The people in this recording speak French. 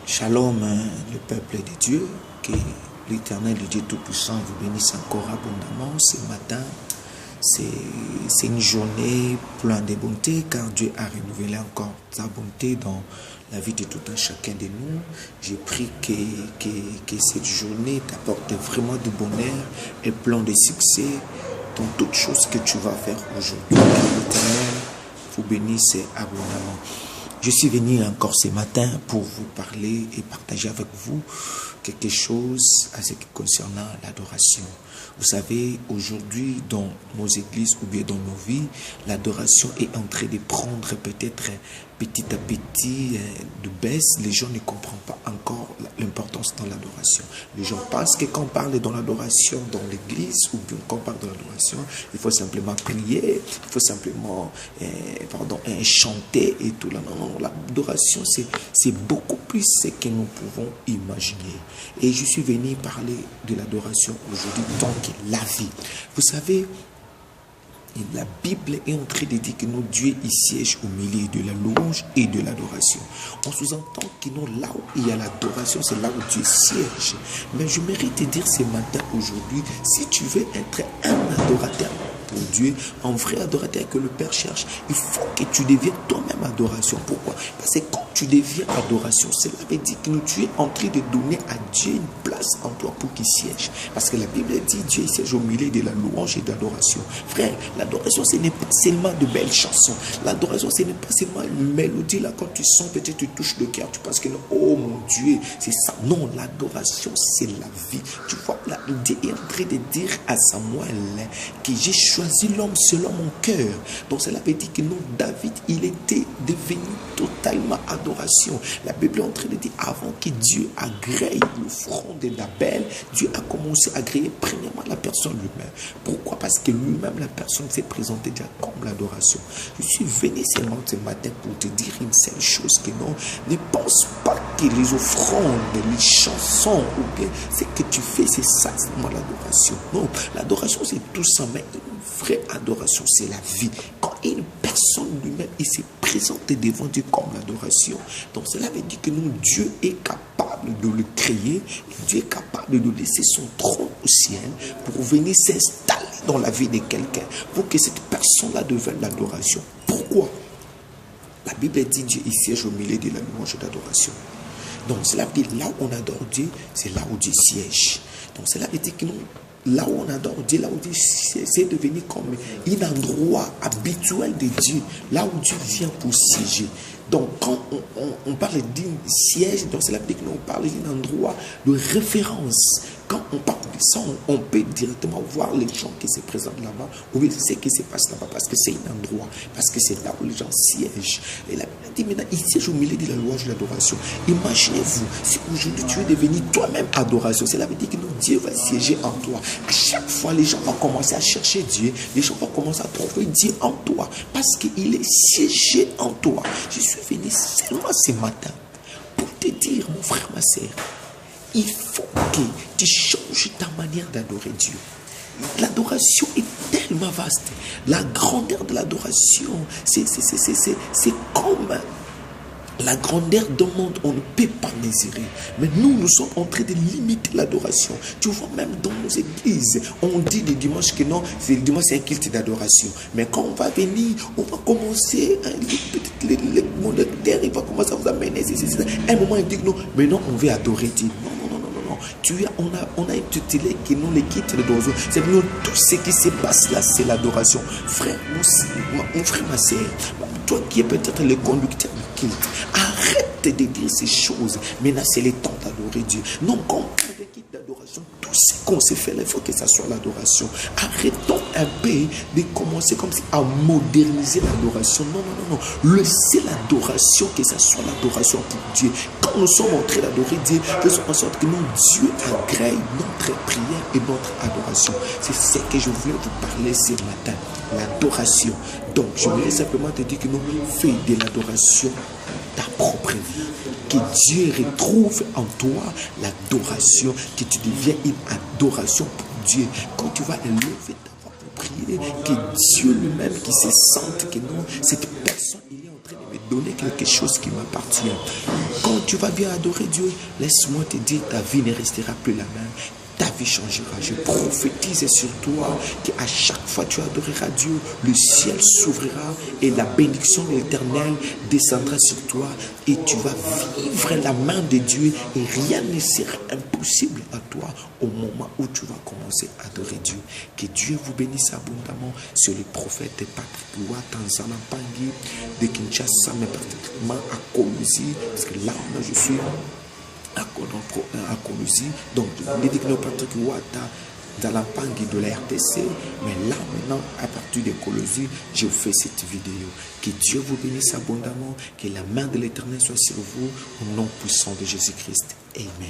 Shalom, le peuple de Dieu, que l'Éternel, le Dieu Tout-Puissant, vous bénisse encore abondamment ce matin. C'est une journée pleine de bonté, car Dieu a renouvelé encore sa bonté dans la vie de tout un chacun de nous. J'ai pris que cette journée t'apporte vraiment du bonheur et plein de succès dans toutes choses que tu vas faire aujourd'hui. L'Éternel vous bénisse abondamment. Je suis venu encore ce matin pour vous parler et partager avec vous quelque chose à ce qui concerne l'adoration. Vous savez, aujourd'hui, dans nos églises ou bien dans nos vies, l'adoration est en train de prendre peut-être petit à petit de baisse. Les gens ne comprennent pas encore l'importance dans l'adoration. Les gens pensent que quand on parle dans l'adoration dans l'église ou bien quand on parle de l'adoration, il faut simplement prier, il faut simplement chanter et tout. Non, l'adoration, c'est beaucoup plus ce que nous pouvons imaginer. Et je suis venu parler de l'adoration aujourd'hui tant que la vie. Vous savez, la Bible est en train de dire que nous, Dieu, il siège au milieu de la louange et de l'adoration. On sous-entend que nous, là où il y a l'adoration, c'est là où Dieu siège. Mais je mérite te dire ce matin, aujourd'hui, si tu veux être un adorateur pour Dieu, un vrai adorateur que le Père cherche, il faut que tu deviennes toi-même adoration. Pourquoi? Parce que quand tu deviens adoration, cela veut dire que tu es en train de donner à Dieu une place en toi pour qu'il siège. Parce que la Bible dit Dieu siège au milieu de la louange et de l'adoration. Frère, l'adoration, ce n'est pas seulement de belles chansons. L'adoration, ce n'est pas seulement une mélodie. Là, quand tu sens, peut-être tu touches le cœur, tu penses que non, oh mon Dieu, c'est ça. Non, l'adoration, c'est la vie. Tu vois, là, Dieu est en train de dire à Samuel que j'ai choisi l'homme selon mon cœur. Donc cela veut dire que non, David, il était devenu totalement adoration. La Bible est en train de dire avant que Dieu agrée l'offrande d'Abel, Dieu a commencé à agréer premièrement la personne lui-même. Pourquoi? Parce que lui-même, la personne s'est présentée déjà comme l'adoration. Je suis venu seulement ce matin pour te dire une seule chose, que non, ne pense pas que les offrandes, les chansons ou bien ce que tu fais, c'est ça, c'est moi l'adoration. Non, l'adoration c'est tout ça, mais une vraie adoration, c'est la vie. Quand une personne lui-même, il se présente devant Dieu comme l'adoration. Donc cela veut dire que nous, Dieu est capable de le créer, et Dieu est capable de laisser son trône au ciel pour venir s'installer dans la vie de quelqu'un, pour que cette personne-là devienne l'adoration. Pourquoi? La Bible dit Dieu il siège au milieu de la louange et de l'adoration. Donc cela veut dire là où on adore Dieu, c'est là où Dieu siège. Donc cela veut dire que nous, là où on adore Dieu, là où Dieu siège, c'est devenu comme un endroit habituel de Dieu, là où Dieu vient pour siéger. Donc quand on parle d'un siège, donc cela veut dire que nous parlons d'un endroit de référence. Quand on parle de ça, on peut directement voir les gens qui se présentent là-bas, ou bien ce qui se passe là-bas, parce que c'est un endroit, parce que c'est là où les gens siègent. Et la Bible dit maintenant, il siège au milieu de la louange et de l'adoration. Imaginez-vous, si aujourd'hui tu es devenu toi-même adoration, cela veut dire que Dieu va siéger en toi. À chaque fois, les gens vont commencer à chercher Dieu, les gens vont commencer à trouver Dieu en toi, parce qu'il est siégé en toi. Je suis venu seulement ce matin pour te dire, mon frère, ma sœur, il faut que tu changes ta manière d'adorer Dieu. L'adoration est tellement vaste. La grandeur de l'adoration, c'est comme la grandeur d'un monde, on ne peut pas mesurer. Mais nous sommes en train de limiter l'adoration. Tu vois, même dans nos églises, on dit le dimanche que non, le dimanche c'est un culte d'adoration. Mais quand on va venir, on va commencer, le monastère, il va commencer à vous amener. Un moment, il dit non, mais non, on veut adorer Dieu. Non. On a intitulé que nous les quitte de d'oiseaux. C'est nous tout ce qui se passe là, c'est l'adoration. Frère, mon frère, ma soeur, toi qui es peut-être le conducteur du culte, arrête de dire ces choses. Maintenant, c'est le temps d'adorer Dieu. Non, quand on parle de culte d'adoration, tout ce qu'on sait faire, il faut que ça soit l'adoration. Arrêtons un peu de commencer comme si à moderniser l'adoration. Non. Laissez l'adoration, que ça soit l'adoration pour Dieu. Quand nous sommes en train d'adorer Dieu, faisons en sorte que Dieu agrée notre prière et notre adoration. C'est ce que je voulais vous parler ce matin. L'adoration. Donc, je voulais simplement te dire que nous faisons de l'adoration ta propre vie. Que Dieu retrouve en toi l'adoration, que tu deviens une adoration pour Dieu. Quand tu vas élever ta voix pour prier, que Dieu lui-même qui se sente que non, cette personne, il est en train de me donner quelque chose qui m'appartient. Quand tu vas bien adorer Dieu, laisse-moi te dire, ta vie ne restera plus la même. Ta vie changera. Je prophétise sur toi qu'à chaque fois que tu adoreras Dieu, le ciel s'ouvrira et la bénédiction de l'Éternel descendra sur toi et tu vas vivre la main de Dieu et rien ne sera impossible à toi au moment où tu vas commencer à adorer Dieu. Que Dieu vous bénisse abondamment sur le prophète Patrick Ouatt en Zalampangi de Kinshasa, mais particulièrement à Kolosi, parce que là où je suis à Kolosi, donc l'éditeur Patrick Ouatt dans la pangue de la RTC, mais là maintenant à partir de Kolosi, je fais cette vidéo. Que Dieu vous bénisse abondamment, que la main de l'Éternel soit sur vous au nom puissant de Jésus-Christ. Amen.